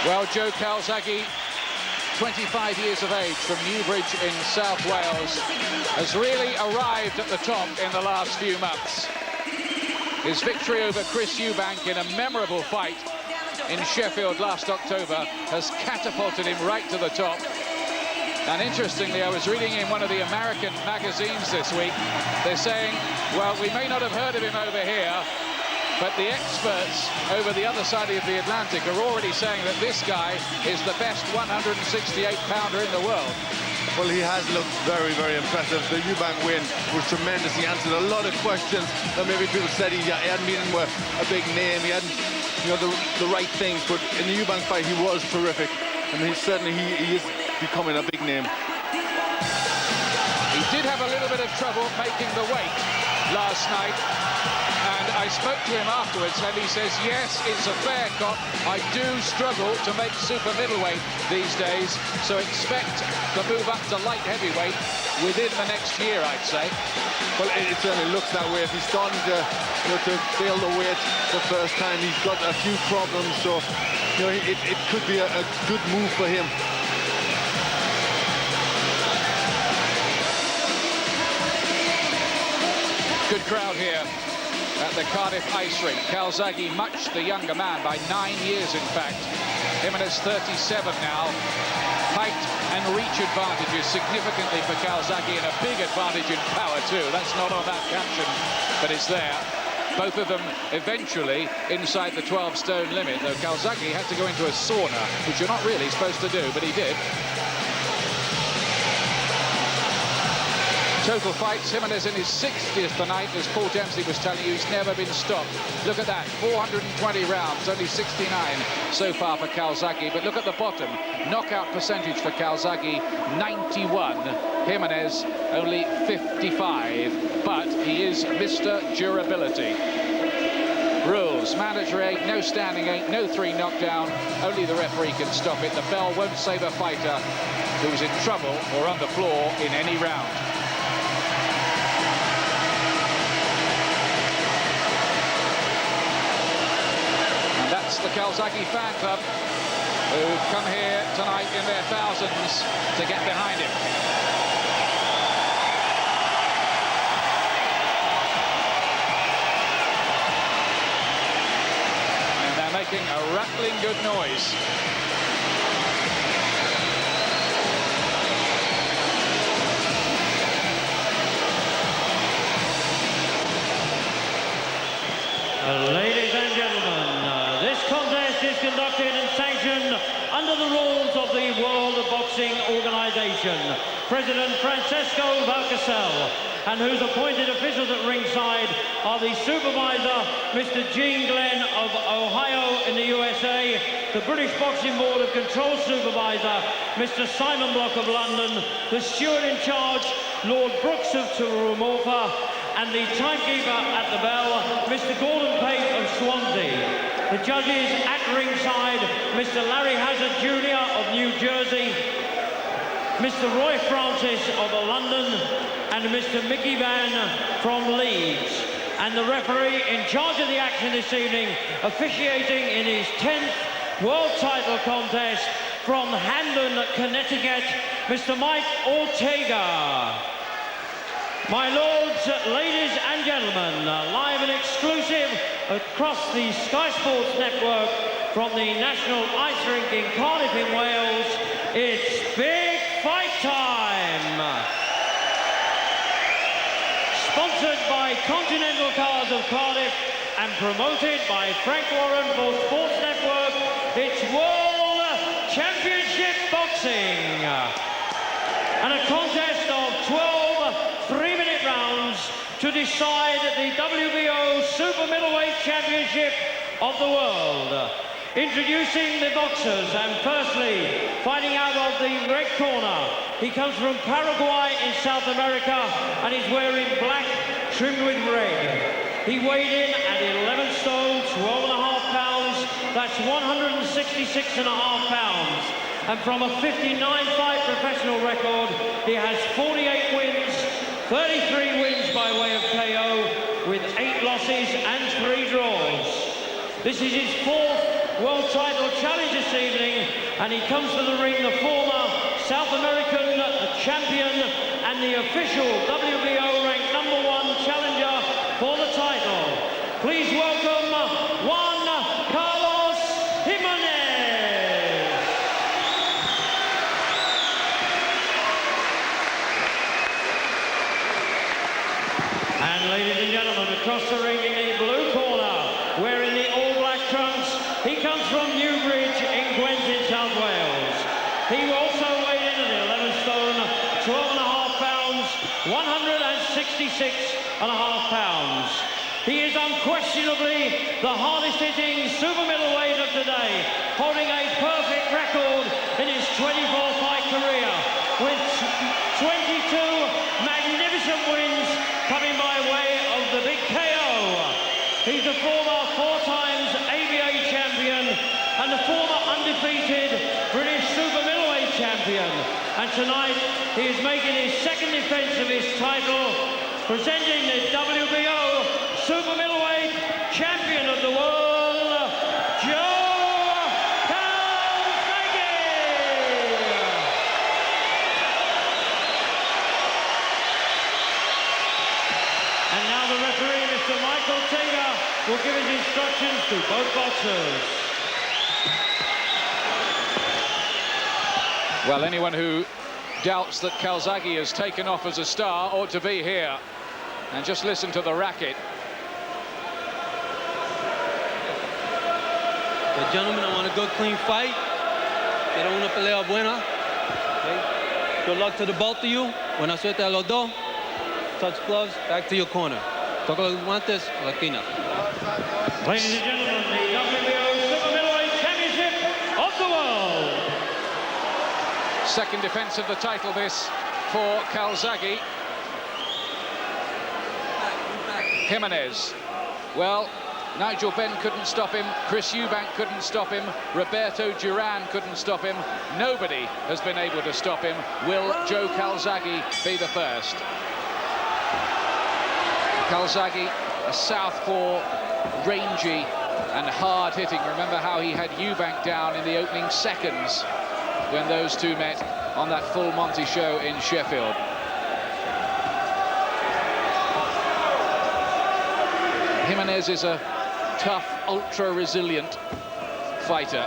Well, Joe Calzaghe, 25 years of age from Newbridge in South Wales, has really arrived at the top in the last few months. His victory over Chris Eubank in a memorable fight in Sheffield last October has catapulted him right to the top. And interestingly, I was reading in one of the American magazines this week, they're saying, well, we may not have heard of him over here, but the experts over the other side of the Atlantic are already saying that this guy is the best 168-pounder in the world. Well, he has looked very, very impressive. The Eubank win was tremendous. He answered a lot of questions that maybe people said he hadn't been in a big name. He hadn't, you know, the right things. But in the Eubank fight, he was terrific. I mean, certainly he is becoming a big name. He did have a little bit of trouble making the weight last night. And I spoke to him afterwards, and he says, yes, it's a fair cop. I do struggle to make super middleweight these days, so expect to move up to light heavyweight within the next year, I'd say. Well, it certainly looks that way. If he's starting to, you know, to fail the weight the first time, he's got a few problems, so you know, it could be a good move for him. Good crowd here at the Cardiff ice rink. Calzaghe, much the younger man by 9 years, in fact. Gimenez 37 now. Height and reach advantages significantly for Calzaghe, and a big advantage in power too. That's not on that caption, but it's there. Both of them eventually inside the 12-stone limit, though Calzaghe had to go into a sauna, which you're not really supposed to do, but he did. Total fights, Gimenez in his 60th tonight, as Paul Dempsey was telling you, he's never been stopped. Look at that, 420 rounds, only 69 so far for Calzaghe. But look at the bottom, knockout percentage for Calzaghe, 91. Gimenez, only 55. But he is Mr. Durability. Rules, mandatory 8, no standing 8, no 3 knockdown. Only the referee can stop it. The bell won't save a fighter who's in trouble or on the floor in any round. The Calzaghe fan club who've come here tonight in their thousands to get behind him. And they're making a rattling good noise. Ladies and gentlemen, this contest is conducted and sanctioned under the rules of the World Boxing Organization. President Francesco Valcasel, and whose appointed officials at ringside are the supervisor, Mr. Gene Glenn of Ohio in the USA, the British Boxing Board of Control supervisor, Mr. Simon Block of London, the steward in charge, Lord Brooks of Turumorfa, and the timekeeper at the bell, Mr. Gordon Pate of Swansea. The judges at ringside, Mr. Larry Hazard Jr. of New Jersey, Mr. Roy Francis of London, and Mr. Mickey Van from Leeds. And the referee in charge of the action this evening, officiating in his 10th world title contest from Hamden, Connecticut, Mr. Mike Ortega. My lords, ladies and gentlemen, live and exclusive across the Sky Sports Network from the National Ice Rink in Cardiff in Wales, it's big fight time! Sponsored by Continental Cars of Cardiff and promoted by Frank Warren for Sports Network, it's World Championship Boxing! And a contest of 12 3-minute rounds to decide the WBO Super Middleweight Championship of the world. Introducing the boxers, and firstly, fighting out of the red corner. He comes from Paraguay in South America, and he's wearing black trimmed with red. He weighed in at 11 stone, 12.5 pounds. That's 166.5 pounds. And from a 59-fight professional record, he has 48 wins, 33 wins by way of KO, with 8 losses and 3 draws. This is his 4th World Title Challenge this evening, and he comes to the ring, the former South American champion and the official WBO ranked #1 challenger for the title. Please welcome Juan Kарлos Hименес. And ladies and gentlemen, across the ring in the blue corner, wearing the all-black trunks, he comes from Newbridge in Gwent in South Wales. He also weighed in at 11 stone, 12.5 pounds, 166.5 pounds. He is unquestionably the hardest-hitting super middleweight of today, holding a perfect record in his 24-fight career, with 22 magnificent wins coming by way of the big KO. He's a former 4 times ABA champion and the former undefeated British super middleweight champion. And tonight he is making his second defense of his title, presenting the WBO super middleweight champion of the world, Joe Kальзаге. And now the referee, Mr. Michael Taylor, will give his instructions to both boxers. Well, anyone who doubts that Calzaghe has taken off as a star ought to be here. And just listen to the racket. But gentlemen, I want a good, clean fight. Quiero una pelea buena. Okay. Good luck to the both of you. Buena suerte a los dos. Touch gloves, back to your corner. Toca los guantes, a la esquina. Ladies and gentlemen, the WBO Super Middleweight Championship of the world. Second defense of the title this for Calzaghe. Gimenez. Well, Nigel Benn couldn't stop him, Chris Eubank couldn't stop him, Roberto Duran couldn't stop him. Nobody has been able to stop him. Will Joe Calzaghe be the first? Calzaghe, a southpaw, rangy and hard-hitting. Remember how he had Eubank down in the opening seconds when those two met on that full Monty show in Sheffield. Gimenez is a tough, ultra-resilient fighter.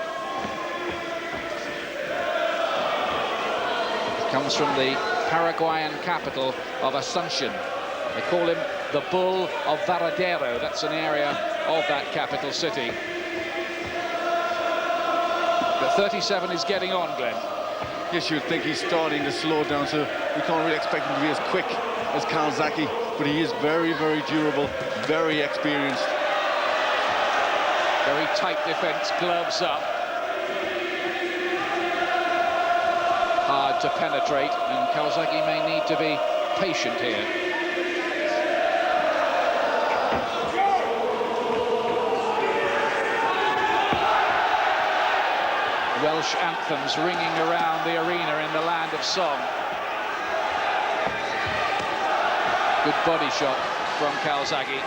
Comes from the Paraguayan capital of Asuncion. They call him the Bull of Varadero. That's an area of that capital city. But 37 is getting on, Glenn. Yes, you would think he's starting to slow down, so we can't really expect him to be as quick as Calzaghe, but he is very, very durable, very experienced. Very tight defense, gloves up. Hard to penetrate, and Calzaghe may need to be patient here. Welsh anthems ringing around the arena in the land of song. Good body shot from Calzaghe.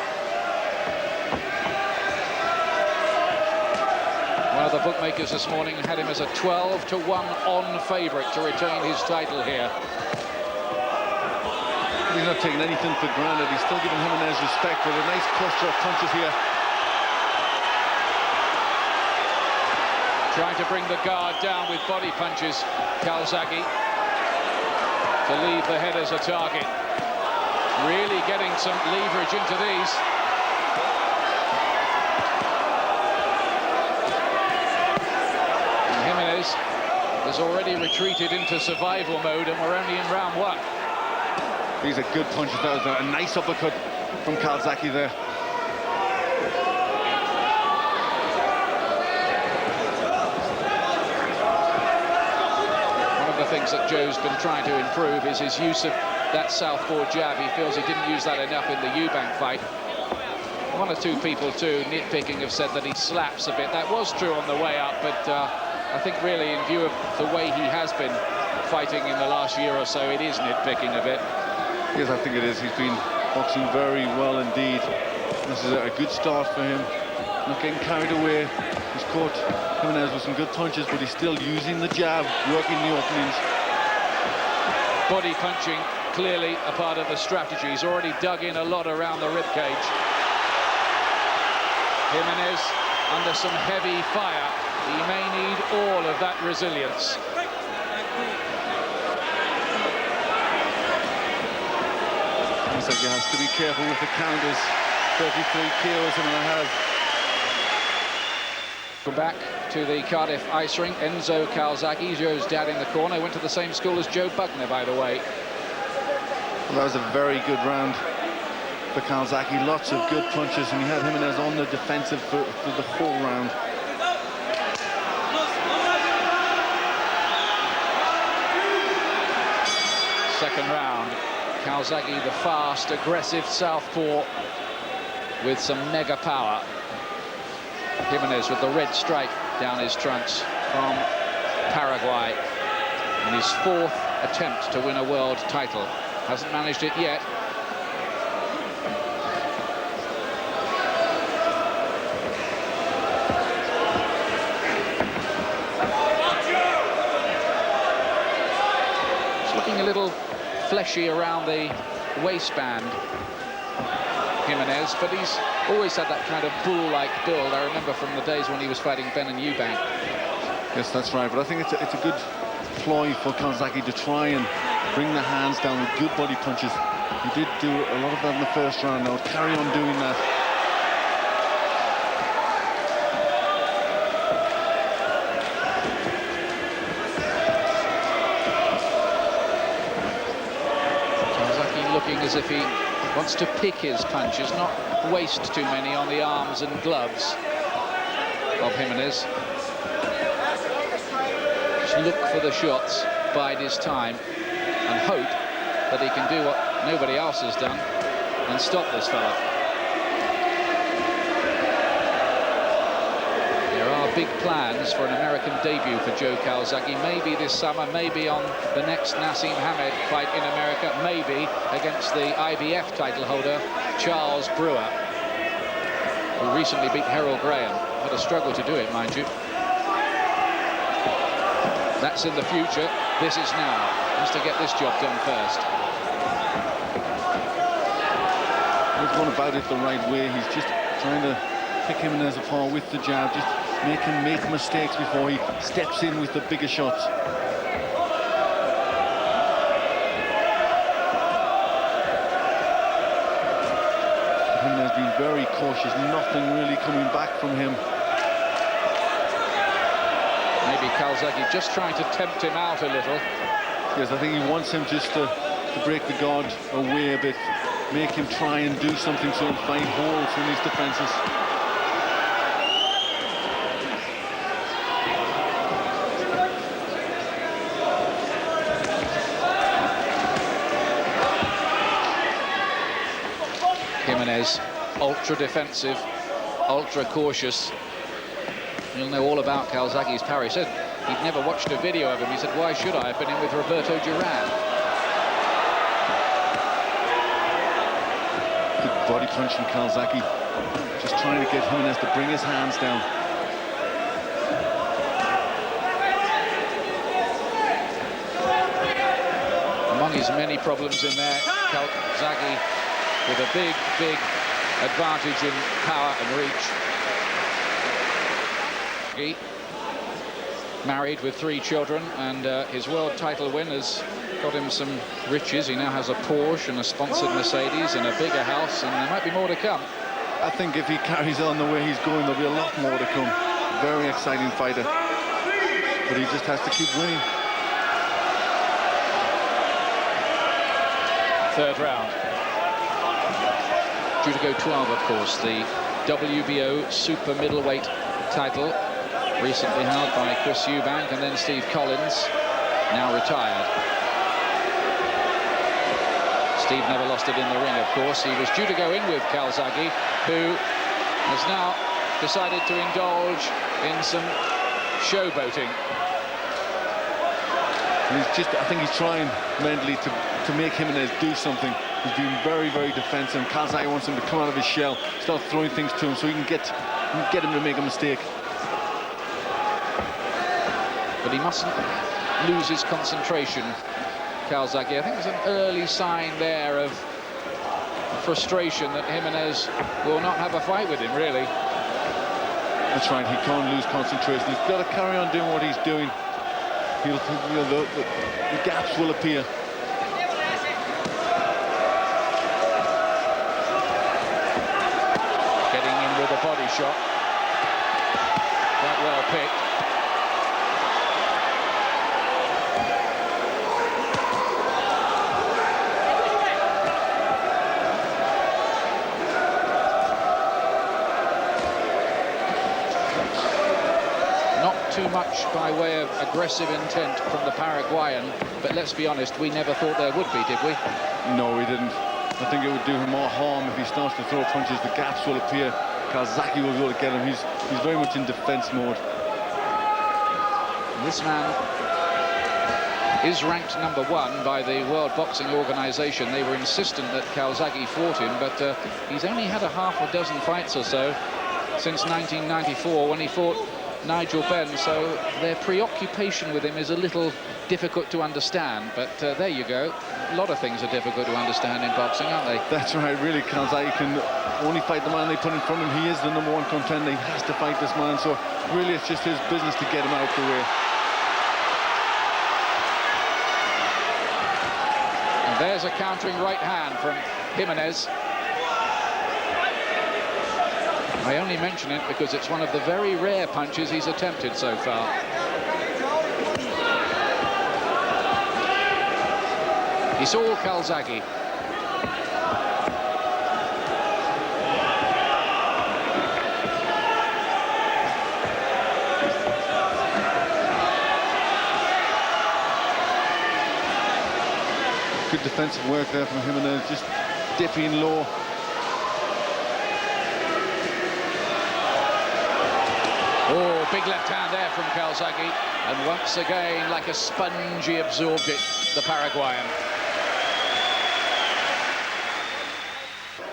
One of the bookmakers this morning had him as a 12-to-1 on favourite to retain his title here. He's not taking anything for granted. He's still giving Gimenez respect with a nice cluster of punches here. Trying to bring the guard down with body punches, Calzaghe, to leave the head as a target. Really getting some leverage into these. And Gimenez has already retreated into survival mode, and we're only in round 1. These are good punches. That was a nice uppercut from Calzaghe there. Things that Joe's been trying to improve is his use of that southpaw jab. He feels he didn't use that enough in the Eubank fight. One or two people too, nitpicking, have said that he slaps a bit. That was true on the way up, but I think really in view of the way he has been fighting in the last year or so, it is nitpicking a bit. Yes, I think it is. He's been boxing very well indeed. This is a good start for him. not getting carried away. He's caught Gimenez with some good punches, but he's still using the jab, working the openings. Body punching, clearly a part of the strategy. He's already dug in a lot around the ribcage. Gimenez under some heavy fire. He may need all of that resilience. Calzaghe has to be careful with the counters. 33 KOs and a half. We're back to the Cardiff ice rink. Enzo Calzaghe, Joe's dad in the corner. Went to the same school as Joe Buckner, by the way. Well, that was a very good round for Calzaghe. Lots of good punches, and he had Gimenez on the defensive for the whole round. Second round. Calzaghe, the fast, aggressive southpaw with some mega power. Gimenez with the red stripe down his trunks from Paraguay. In his fourth attempt to win a world title. Hasn't managed it yet. It's looking a little fleshy around the waistband, Gimenez, but he's always had that kind of bull-like build. I remember from the days when he was fighting Ben and Eubank. Yes, that's right, but I think it's a good ploy for Calzaghe to try and bring the hands down with good body punches. He did do a lot of that in the first round. Now carry on doing that. Calzaghe looking as if he wants to pick his punches, not waste too many on the arms and gloves of Gimenez. Just look for the shots, bide his time, and hope that he can do what nobody else has done and stop this fella. There are big plans for an American debut for Joe Calzaghe, maybe this summer, maybe on the next Nassim Hamed fight in America, maybe against the IBF title holder Charles Brewer, who recently beat Harold Graham. Had a struggle to do it, mind you. That's in the future. This is now. He has to get this job done first. He's going about it the right way. He's just trying to pick Gimenez apart with the jab, just make him make mistakes before he steps in with the bigger shots. Gimenez been very cautious, nothing really coming back from him. Maybe Calzaghe just trying to tempt him out a little. Yes, I think he wants him just to break the guard away a bit, make him try and do something so he'll find holes in his defenses. Gimenez, ultra defensive, ultra cautious. You'll know all about Calzaghe's power. He said he'd never watched a video of him. He said, why should I? I've been in with Roberto Duran. Good body punch from Calzaghe. Just trying to get Gimenez to bring his hands down. Among his many problems in there, Calzaghe with a big, big advantage in power and reach. Married with 3 children, and his world title win has got him some riches. He now has a Porsche and a sponsored Mercedes and a bigger house, and there might be more to come. I think if he carries on the way he's going, there'll be a lot more to come. Very exciting fighter, but he just has to keep winning. Third round. Due to go 12, of course, the WBO super middleweight title, recently held by Chris Eubank and then Steve Collins, now retired. Steve never lost it in the ring, of course. He was due to go in with Calzaghe, who has now decided to indulge in some showboating. I think he's trying mentally to make Gimenez do something. He's been very, very defensive. Calzaghe wants him to come out of his shell, start throwing things to him so he can get and get him to make a mistake. But he mustn't lose his concentration, Calzaghe. I think there's an early sign there of frustration that Gimenez will not have a fight with him, really. That's right, he can't lose concentration. He's got to carry on doing what he's doing. He'll, the gaps will appear. Getting in with a body shot. Quite well picked. Too much by way of aggressive intent from the Paraguayan, but let's be honest, we never thought there would be, did we? No, we didn't. I think it would do him more harm if he starts to throw punches. The gaps will appear. Calzaghe will be able to get him. He's very much in defense mode. This man is ranked #1 by the World Boxing Organization. They were insistent that Calzaghe fought him, but he's only had a half a dozen fights or so since 1994 when he fought Nigel Benn, so their preoccupation with him is a little difficult to understand, but there you go. A lot of things are difficult to understand in boxing, aren't they? That's right, really. Calzaghe can only fight the man they put in front of him. He is the #1 contender. He has to fight this man, so really it's just his business to get him out the way. And there's a countering right hand from Gimenez. I only mention it because it's one of the very rare punches he's attempted so far. It's all Calzaghe. Good defensive work there from Gimenez, just dipping low. Oh, big left hand there from Calzaghe. And once again, like a sponge, he absorbed it, the Paraguayan.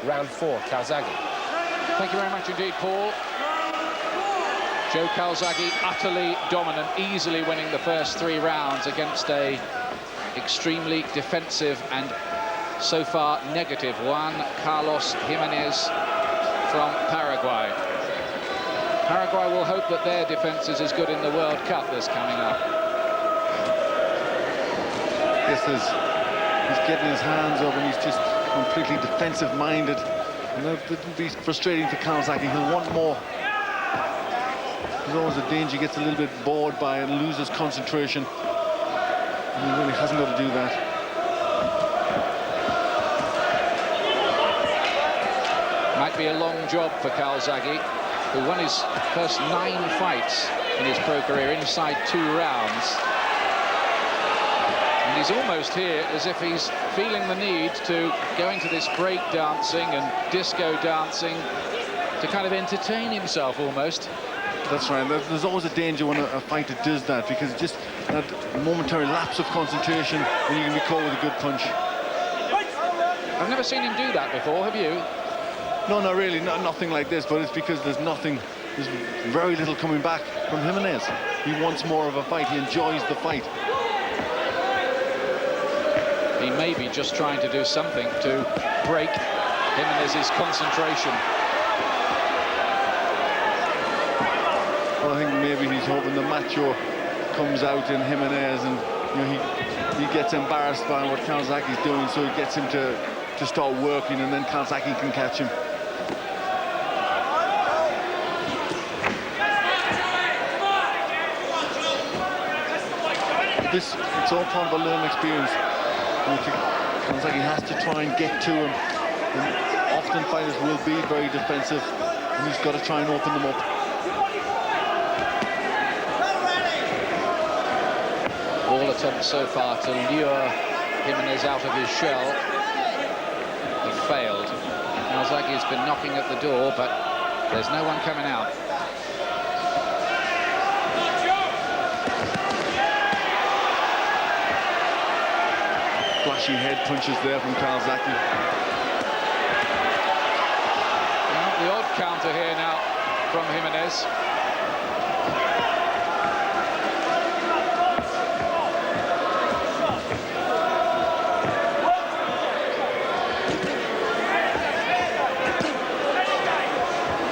Round 4, Calzaghe. Thank you very much indeed, Paul. Joe Calzaghe utterly dominant, easily winning the first 3 rounds against a extremely defensive and so far negative Juan Carlos Hименес from Paraguay. Paraguay will hope that their defence is as good in the World Cup that's coming up. Yes, he's getting his hands up and he's just completely defensive-minded. And that would be frustrating for Calzaghe. He'll want more. There's always a danger he gets a little bit bored by it and loses concentration. And he really hasn't got to do that. Might be a long job for Calzaghe, who won his first 9 fights in his pro career inside 2 rounds. And he's almost here as if he's feeling the need to go into this break dancing and disco dancing to kind of entertain himself almost. That's right. There's always a danger when a fighter does that, because it's just that momentary lapse of concentration when you can be caught with a good punch. I've never seen him do that before, have you? No, not really, nothing like this, but it's because there's very little coming back from Gimenez. He wants more of a fight, he enjoys the fight. He may be just trying to do something to break Gimenez's concentration. Well, I think maybe he's hoping the macho comes out in Gimenez and he gets embarrassed by what Calzaghe's doing, so he gets him to start working, and then Calzaghe can catch him. It's all part of a learning experience. Calzaghe has to try and get to him. And often fighters will be very defensive, and he's got to try and open them up. All attempts so far to lure Gimenez out of his shell have failed. Calzaghe's been knocking at the door, but there's no one coming out. Flashy head punches there from Calzaghe. The odd counter here now from Gimenez.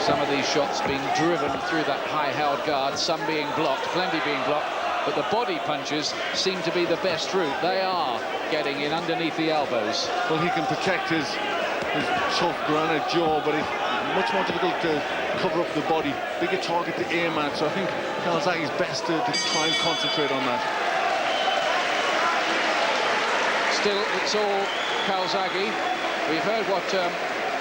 Some of these shots being driven through that high-held guard, some being blocked, plenty being blocked, but the body punches seem to be the best route. They are getting in underneath the elbows. Well, he can protect his tough granite jaw, but it's much more difficult to cover up the body. Bigger target to aim at, so I think Calzaghe is best to try and concentrate on that. Still, it's all Calzaghe. We've heard what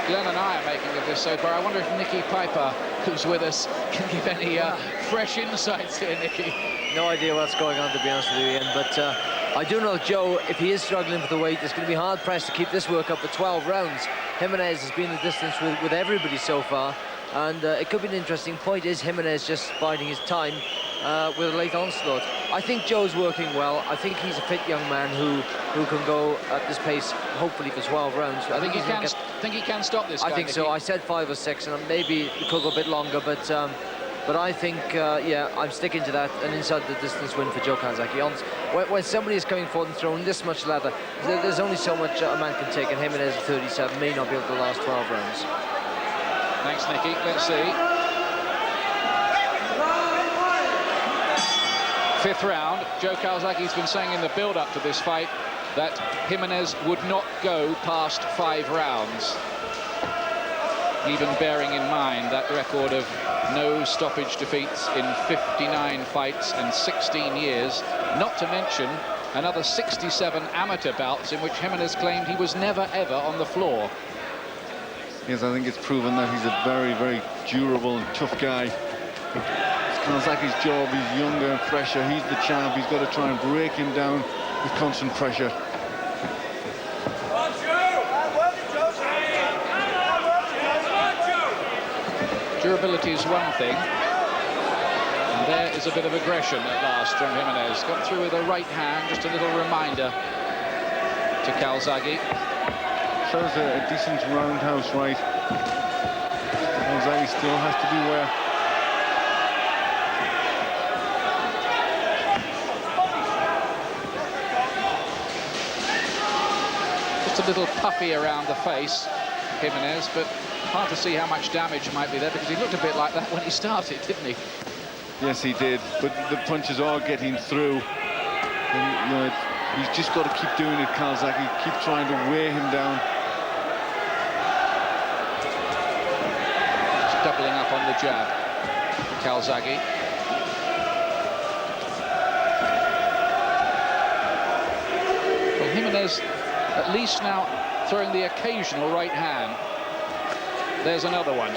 Glenn and I are making of this so far. I wonder if Nicky Piper, who's with us, can give any fresh insights here, Nicky. No idea what's going on, to be honest with you, Ian, but I do know Joe, if he is struggling with the weight, it's going to be hard pressed to keep this work up for 12 rounds. Gimenez has been the distance with everybody so far, and it could be an interesting point. Is Gimenez just biding his time with a late onslaught? I think Joe's working well. I think he's a fit young man who can go at this pace, hopefully for 12 rounds. I think he can stop this guy. I think so. I said 5 or 6, and maybe it could go a bit longer, but I think, yeah, I'm sticking to that, an inside the distance win for Joe Calzaghe. When somebody is coming forward and throwing this much leather, there's only so much a man can take, and Gimenez at 37 may not be able to last 12 rounds. Thanks, Nicky. Let's see. Fifth round. Joe Calzaghe's been saying in the build-up to this fight that Gimenez would not go past 5 rounds. Even bearing in mind that record of no stoppage defeats in 59 fights and 16 years, not to mention another 67 amateur bouts in which Gimenez claimed he was never, ever on the floor. Yes, I think it's proven that he's a very, very durable and tough guy. It's Calzaghe's job. He's younger and fresher. He's the champ. He's got to try and break him down with constant pressure. Durability is one thing, and there is a bit of aggression at last from Gimenez. Got through with a right hand, just a little reminder to Calzaghe. Shows a decent roundhouse right. Calzaghe still has to beware. Just a little puffy around the face, Gimenez, but hard to see how much damage might be there, because he looked a bit like that when he started, didn't he? Yes, he did, but the punches are getting through. And, you know, he's just got to keep doing it, Calzaghe. Keep trying to wear him down. Just doubling up on the jab, Calzaghe. Well, Gimenez at least now throwing the occasional right hand. There's another one.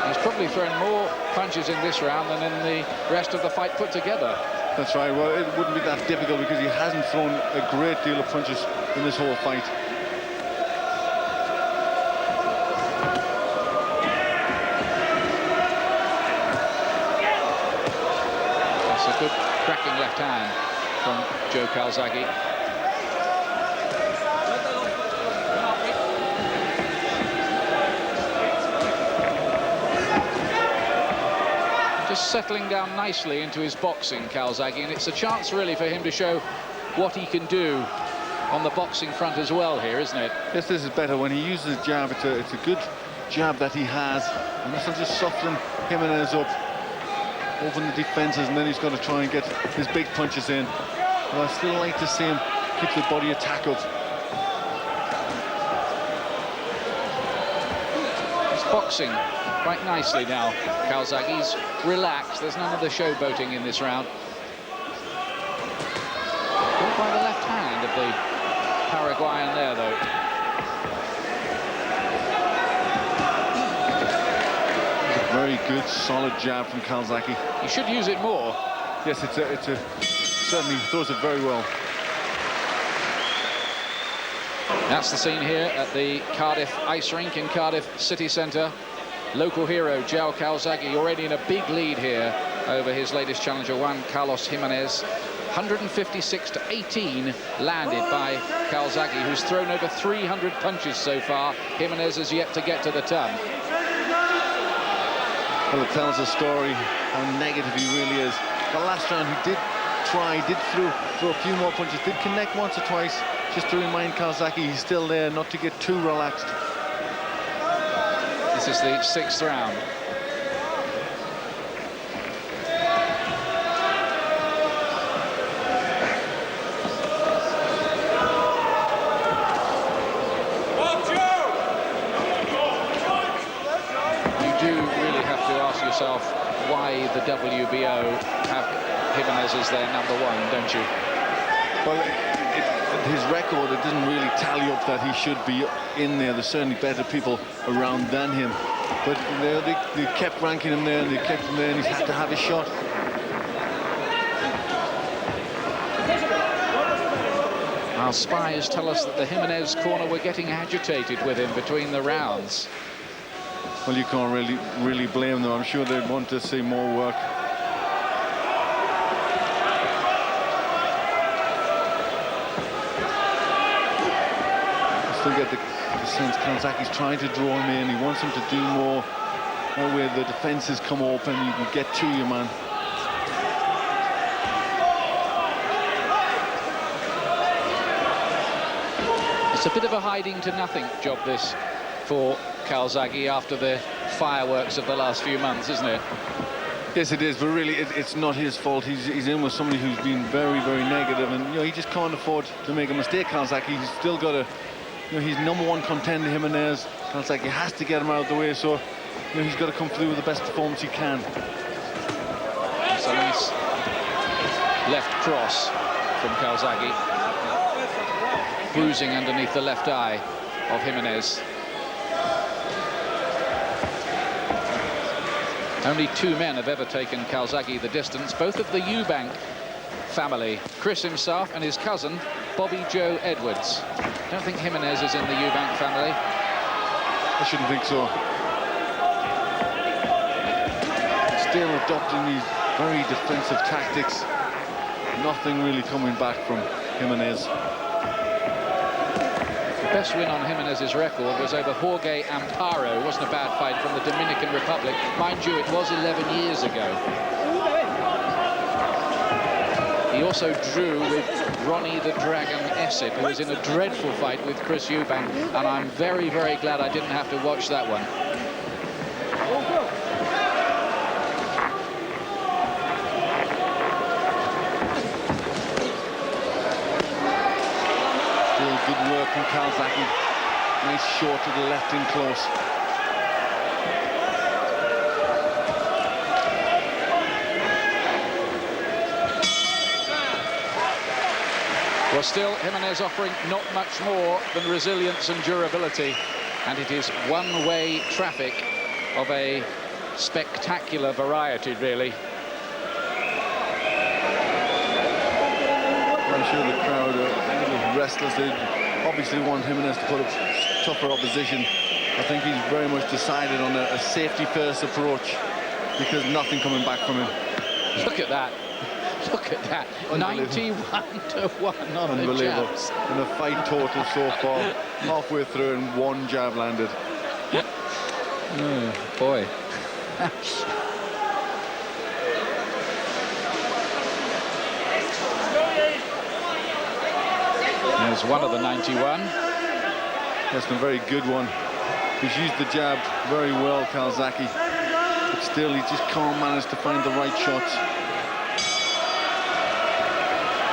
He's probably thrown more punches in this round than in the rest of the fight put together. That's right. Well, it wouldn't be that difficult because he hasn't thrown a great deal of punches in this whole fight. That's a good cracking left hand from Joe Calzaghe. Settling down nicely into his boxing, Calzaghe, and it's a chance really for him to show what he can do on the boxing front as well here, isn't it? Yes, this is better when he uses a jab. It's a good jab that he has, and this will just soften Gimenez up, open the defenses, and then he's got to try and get his big punches in. But I still like to see him keep the body attack up. He's boxing quite nicely now, Calzaghe's relaxed. There's none of the showboating in this round. Caught by the left hand of the Paraguayan there, though. It's a very good, solid jab from Calzaghe. He should use it more. Yes, certainly throws it very well. That's the scene here at the Cardiff Ice Rink in Cardiff City Centre. Local hero Joe Calzaghe already in a big lead here over his latest challenger Juan Kарлos Hименес. 156-18 landed by Calzaghe, who's thrown over 300 punches so far. Hименес has yet to get to the ton. Well, it tells a story how negative he really is. The last round he did throw a few more punches, did connect once or twice, just to remind Calzaghe he's still there, not to get too relaxed. This is the 6th round. Why the WBO have Gimenez as their #1, don't you? Well, his record, it doesn't really tally up that he should be in there. There's certainly better people around than him. But they kept ranking him there, and they kept him there, and he's had to have a shot. Our spies tell us that the Gimenez corner were getting agitated with him between the rounds. Well, you can't really blame them. I'm sure they'd want to see more work. I still get the sense Calzaghe's trying to draw him in. He wants him to do more. That way the defenses come open, you can get to your man. It's a bit of a hiding to nothing job, this, for Calzaghe after the fireworks of the last few months, isn't it? Yes, it is, but really it's not his fault. He's in with somebody who's been very, very negative, and he just can't afford to make a mistake. Calzaghe, he's still got to, he's #1 contender, Gimenez. Calzaghe has to get him out of the way, so he's got to come through with the best performance he can. It's a nice left cross from Calzaghe, bruising underneath the left eye of Gimenez. Only 2 men have ever taken Calzaghe the distance, both of the Eubank family, Chris himself and his cousin, Bobby Joe Edwards. Don't think Gimenez is in the Eubank family. I shouldn't think so. Still adopting these very defensive tactics. Nothing really coming back from Gimenez. The best win on Gimenez's record was over Jorge Amparo. It wasn't a bad fight from the Dominican Republic. Mind you, it was 11 years ago. He also drew with Ronnie the Dragon Essett, who was in a dreadful fight with Chris Eubank, and I'm very, very glad I didn't have to watch that one. Good work from Calzaghe. Nice short to the left in close. Well, still, Gimenez offering not much more than resilience and durability, and it is one-way traffic of a spectacular variety, really. I'm sure the crowd are a little restless. They obviously want Gimenez to put up tougher opposition. I think he's very much decided on a safety-first approach because nothing coming back from him. Look at that. Look at that. 91-1 on the jabs. And the fight total so far, halfway through, and 1 jab landed. Oh, boy. There's one of the 91. That's been a very good one. He's used the jab very well, Calzaghe. But still, he just can't manage to find the right shots.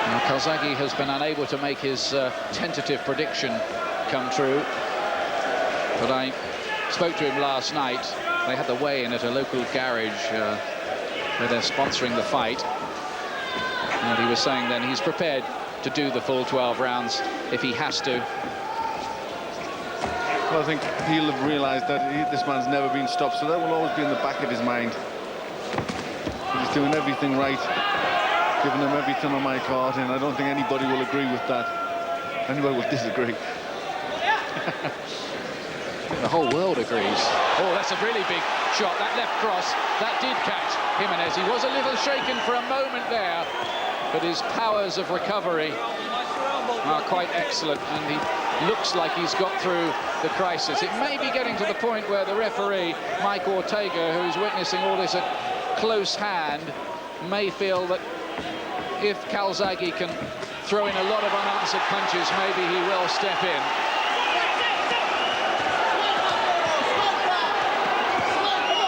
Now, Calzaghe has been unable to make his tentative prediction come true. But I spoke to him last night. They had the weigh-in at a local garage where they're sponsoring the fight. And he was saying then he's prepared to do the full 12 rounds if he has to. Well, I think he'll have realised that this man's never been stopped, so that will always be in the back of his mind. He's doing everything right, giving him everything on my card, and I don't think anybody will agree with that. Anybody will disagree. The whole world agrees. Oh, that's a really big shot. That left cross, that did catch Gimenez. He was a little shaken for a moment there, but his powers of recovery are quite excellent, and he looks like he's got through the crisis. It may be getting to the point where the referee, Mike Ortega, who's witnessing all this at close hand, may feel that if Calzaghe can throw in a lot of unanswered punches, maybe he will step in.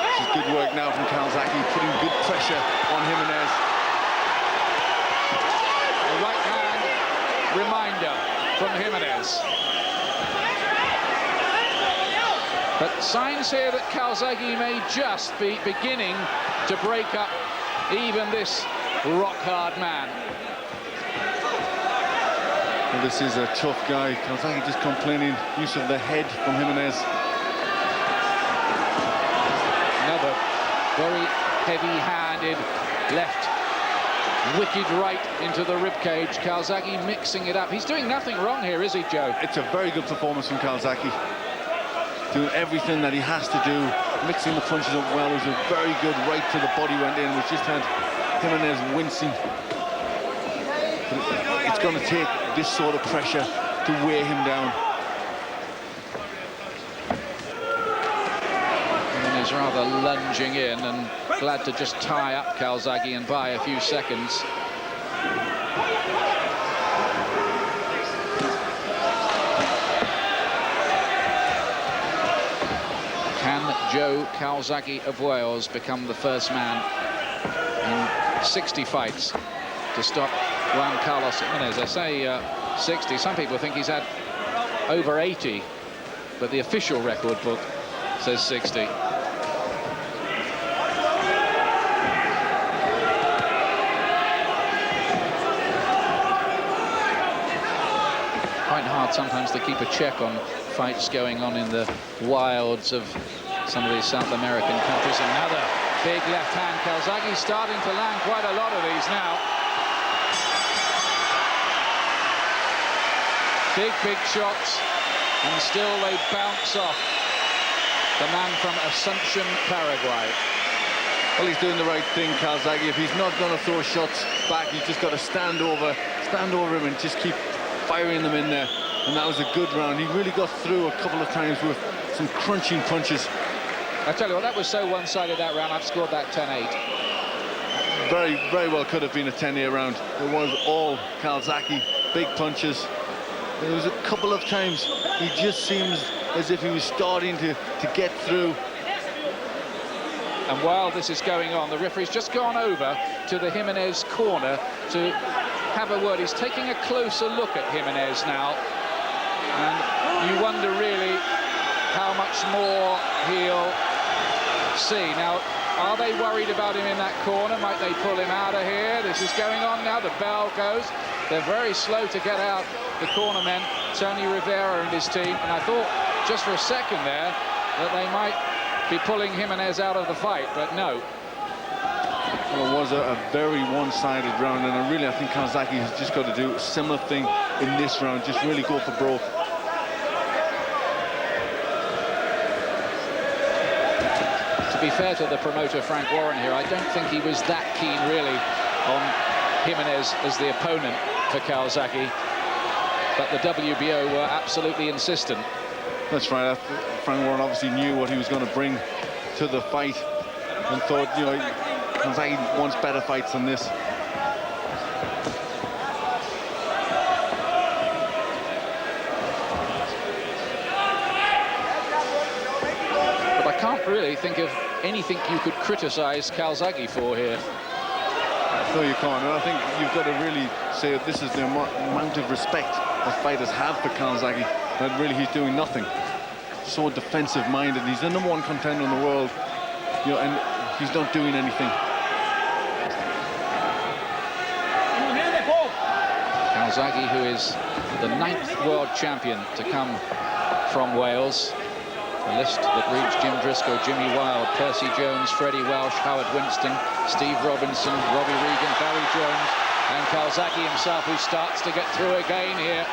This is good work now from Calzaghe, putting good pressure on Gimenez. A right hand reminder from Gimenez. But signs here that Calzaghe may just be beginning to break up even this rock-hard man. Well, this is a tough guy. Calzaghe just complaining, use of the head from Gimenez. Another very heavy-handed left, wicked right into the ribcage. Calzaghe mixing it up. He's doing nothing wrong here, is he, Joe? It's a very good performance from Calzaghe. Doing everything that he has to do, mixing the punches up well. It was a very good right to the body went in, which just had Gimenez wincing. But it's going to take this sort of pressure to wear him down. Gimenez rather lunging in and glad to just tie up Calzaghe and buy a few seconds. Can Joe Calzaghe of Wales become the first man in 60 fights to stop Juan Carlos Hименес? I say 60. Some people think he's had over 80, but the official record book says 60. Quite hard sometimes to keep a check on fights going on in the wilds of some of these South American countries. Another big left hand. Calzaghe's starting to land quite a lot of these now. Big shots, and still they bounce off the man from Asuncion, Paraguay. Well, he's doing the right thing, Calzaghe. If he's not going to throw shots back, he's just got to stand over him and just keep firing them in there. And that was a good round. He really got through a couple of times with some crunching punches. I tell you what, that was so one-sided, that round. I've scored that 10-8. Very well could have been a 10-8 round. It was all Calzaghe, big punches. There was a couple of times he just seems as if he was starting to get through. And while this is going on, the referee's just gone over to the Gimenez corner to have a word. He's taking a closer look at Gimenez now. And you wonder really how much more he'll see. Now, are they worried about him in that corner? Might they pull him out of here? This is going on now. The bell goes. They're very slow to get out, the cornermen, Tony Rivera and his team. And I thought just for a second there that they might be pulling Gimenez out of the fight, but no. Well, it was a very one-sided round, and I think Calzaghe has just got to do a similar thing in this round, just really go for broke. To be fair to the promoter, Frank Warren, here, I don't think he was that keen, really, on Gimenez as the opponent for Calzaghe. But the WBO were absolutely insistent. That's right. Frank Warren obviously knew what he was going to bring to the fight and thought, you know, Calzaghe wants better fights than this. But I can't really think of anything you could criticize Calzaghe for here. No, you can't. And I think you've got to really say that this is the amount of respect that fighters have for Calzaghe, that really he's doing nothing. So defensive-minded. He's the #1 contender in the world, you know, and he's not doing anything. Calzaghe, who is the 9th world champion to come from Wales. A list that reads Jim Driscoll, Jimmy Wilde, Percy Jones, Freddie Welsh, Howard Winston, Steve Robinson, Robbie Regan, Barry Jones, and Calzaghe himself, who starts to get through again here.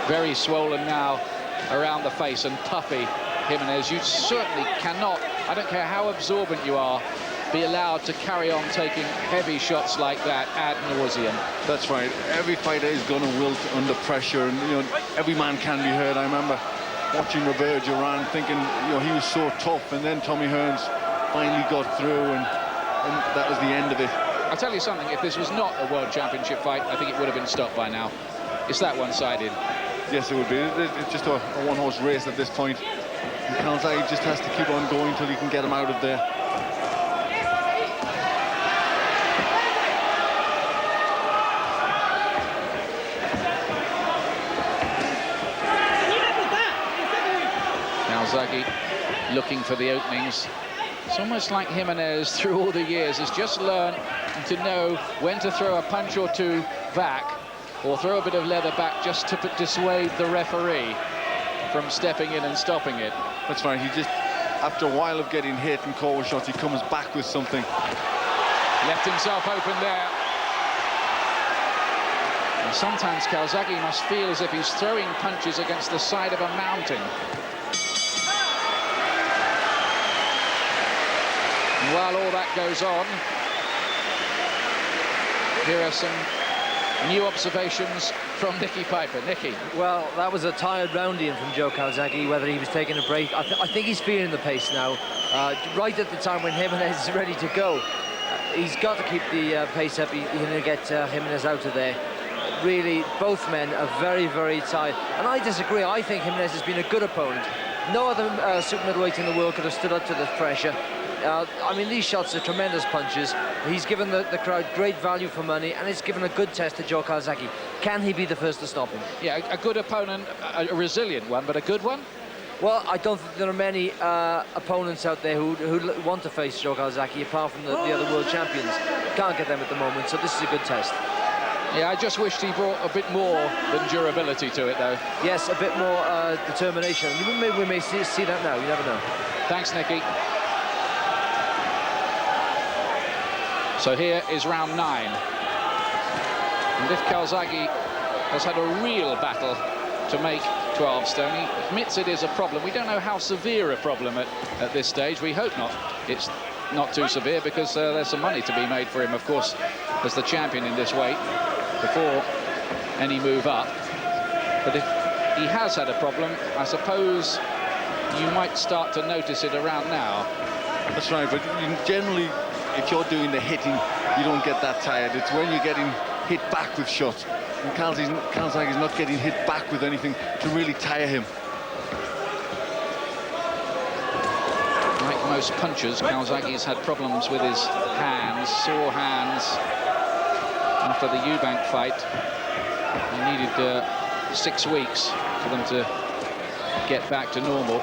Very swollen now around the face and puffy. Gimenez, you certainly cannot I don't care how absorbent you are, be allowed to carry on taking heavy shots like that ad nauseum. That's right. Every fighter is going to wilt under pressure, and every man can be hurt. I remember watching Roberto Duran, thinking he was so tough, and then Tommy Hearns finally got through, and that was the end of it. I'll tell you something, if this was not a World Championship fight, I think it would have been stopped by now. It's that one-sided. Yes, it would be. It's just a one-horse race at this point. And Calzaghe just has to keep on going until he can get him out of there. Calzaghe looking for the openings. It's almost like Gimenez, through all the years, has just learned to know when to throw a punch or two back, or throw a bit of leather back just to dissuade the referee from stepping in and stopping it. That's right. He just, after a while of getting hit and caught with shots, he comes back with something. Left himself open there. And sometimes Calzaghe must feel as if he's throwing punches against the side of a mountain. And while all that goes on, here are some new observations from Nicky Piper. Nicky. Well, that was a tired round-in from Joe Calzaghe, whether he was taking a break. I think he's feeling the pace now. Right at the time when Gimenez is ready to go. He's got to keep the pace up. He's going to get Gimenez out of there. Really, both men are very, very tired. And I disagree. I think Gimenez has been a good opponent. No other super middleweight in the world could have stood up to this pressure. I mean, these shots are tremendous punches. He's given the crowd great value for money, and it's given a good test to Joe Calzaghe. Can he be the first to stop him? Yeah, a good opponent, a resilient one, but a good one? Well, I don't think there are many opponents out there who want to face Joe Calzaghe, apart from the other world champions. Can't get them at the moment, so this is a good test. Yeah, I just wished he brought a bit more than durability to it, though. Yes, a bit more determination. We may see that now, you never know. Thanks, Nicky. So here is round 9. And if Calzaghe has had a real battle to make 12 stone, he admits it is a problem. We don't know how severe a problem at this stage. We hope not. It's not too severe, because there's some money to be made for him, of course, as the champion in this weight, before any move up. But if he has had a problem, I suppose you might start to notice it around now. That's right, but generally, if you're doing the hitting, you don't get that tired. It's when you're getting hit back with shots. And Calzaghe is not getting hit back with anything to really tire him. Like most punchers, Calzaghe's had problems with his hands, sore hands. After the Eubank fight, he needed 6 weeks for them to get back to normal.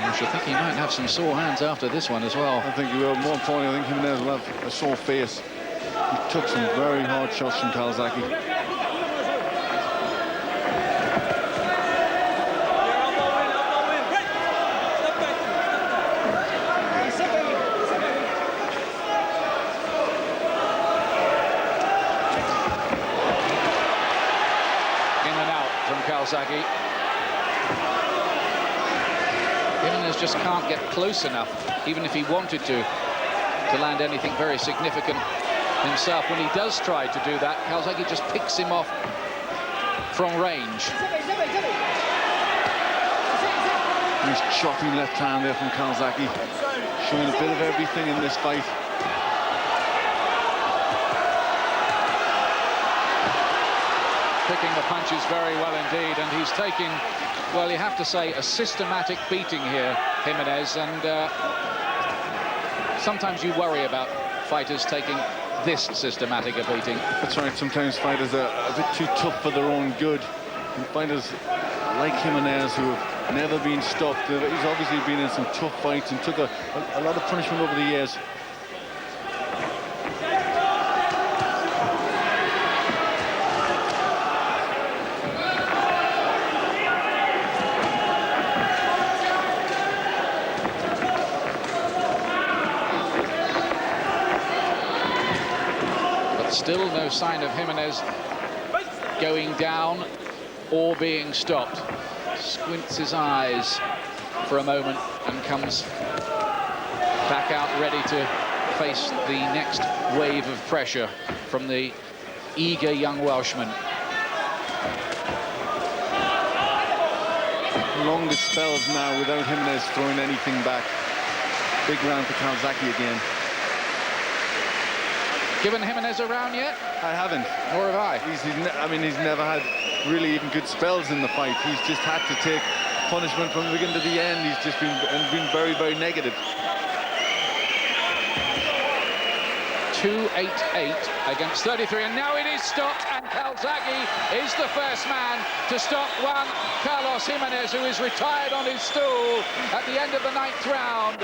I should think he might have some sore hands after this one as well. I think he will. More importantly, I think Gimenez will have a sore face. He took some very hard shots from Calzaghe. In and out from Calzaghe. Gimenez just can't get close enough, even if he wanted to land anything very significant himself. When he does try to do that, Calzaghe just picks him off from range. Nice chopping left hand there from Calzaghe, showing a bit of everything in this fight. Picking the punches very well indeed, and he's taking, well, you have to say, a systematic beating here, Gimenez, and sometimes you worry about fighters taking this systematic a beating. That's right, sometimes fighters are a bit too tough for their own good. And fighters like Gimenez, who have never been stopped, he's obviously been in some tough fights and took a lot of punishment over the years. Still no sign of Gimenez going down or being stopped. Squints his eyes. for a moment and comes back out ready to face the next wave of pressure from the eager young Welshman. Longest spells now without Gimenez throwing anything back. Big round for Calzaghe again. Given Gimenez a round yet? I haven't. Nor have I. I mean, he's never had really even good spells in the fight. He's just had to take punishment from the beginning to the end. He's just been very, very negative. 288 against 33, and now it is stopped, and Calzaghe is the first man to stop Juan Kарлos Hименес, who is retired on his stool at the end of the 9th round.